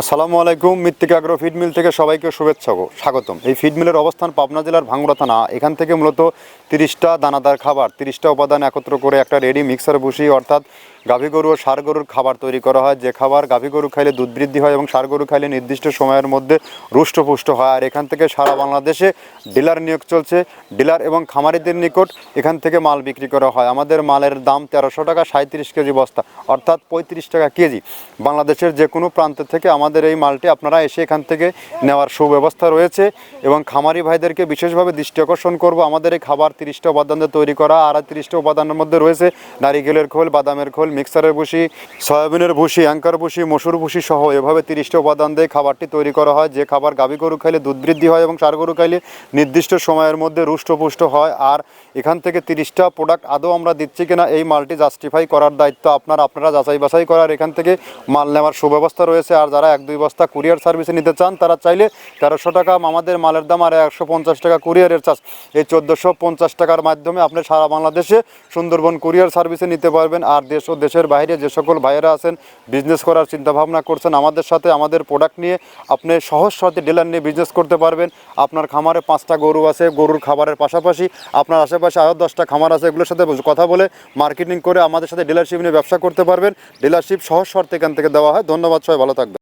আসসালামু আলাইকুম। মৃত্তিকা আগ্রো ফিড মিল থেকে সবাইকে শুভেচ্ছা ও স্বাগতম। এই ফিড মিলের অবস্থান পাবনা জেলার ভাঙ্গুড়া থানা। এখান থেকে মূলত 30টা দানাদার খাবার, 30টা উপাদান একত্র করে একটা রেডি মিক্সার বসি, অর্থাৎ গাভী গরু ও ষাঁড় গরুর খাবার তৈরি করা হয়। যে খাবার গাভী গরু খাইলে দুধ বৃদ্ধি হয় এবং ষাঁড় গরু খাইলে নির্দিষ্ট সময়ের মধ্যে রুষ্টপুষ্ট হয়। আর এখান থেকে সারা বাংলাদেশে ডিলার নিয়োগ চলছে। ডিলার এবং খামারিদের নিকট এখান থেকে মাল বিক্রি করা হয়। আমাদের মালের দাম 1300 টাকা 37 কেজি বস্তা, অর্থাৎ 35 টাকা কেজি। বাংলাদেশের যে কোনো প্রান্ত থেকে আমাদের এই মালটি আপনারা এসে এখান থেকে নেওয়ার সুব্যবস্থা রয়েছে। এবং খামারি ভাইদেরকে বিশেষভাবে দৃষ্টি আকর্ষণ করব, আমাদের এই খাবার 30টা উপাদান দিয়ে তৈরি করা। আর 30টা উপাদানের মধ্যে রয়েছে নারিকেলের খোল, বাদামের খোল, মিক্সারের ভুসি, সয়াবিনের ভুসি, অ্যাঙ্কার ভুসি, মসুর ভুসি সহ এভাবে 30টা উপাদান দিয়ে খাবারটি তৈরি করা হয়। যে খাবার গাভী গরু খাইলে দুধ বৃদ্ধি হয় এবং ষাঁড় গরু খাইলে নির্দিষ্ট সময়ের মধ্যে রুষ্টপুষ্ট হয়। আর এখান থেকে 30টা প্রোডাক্ট আদৌ আমরা দিচ্ছি কিনা এই মালটি জাস্টিফাই করার দায়িত্ব আপনারা যাচাই বাছাই করার এখান থেকে মাল নেওয়ার সুব্যবস্থা রয়েছে। আর যারা 1-2 বস্তা কুরিয়ার সার্ভিসে নিতে চান তারা চাইলে 1300 টাকা আমাদের মালের দাম আর 150 টাকা কুরিয়ারের চার্জ, এই 1450 টাকার মাধ্যমে আপনি সারা বাংলাদেশে সুন্দরবন কুরিয়ার সার্ভিসে নিতে পারবেন। আর দেশ ও দেশের বাইরে যে সকল ভাইয়েরা আছেন, বিজনেস করার চিন্তাভাবনা করছেন, আমাদের সাথে আমাদের প্রোডাক্ট নিয়ে আপনি সহজ সাথে ডিলার নিয়ে বিজনেস করতে পারবেন। আপনার খামারে 5টা গরু আছে, গরুর খাবারের পাশাপাশি আপনার আশেপাশে আরও 10টা খামার আছে, এগুলোর সাথে কথা বলে মার্কেটিং করে আমাদের সাথে ডিলারশিপ নিয়ে ব্যবসা করতে পারবেন। ডিলারশিপ সহজ শর্তে এখান থেকে দেওয়া হয়। ধন্যবাদ, সবাই ভালো থাকবেন।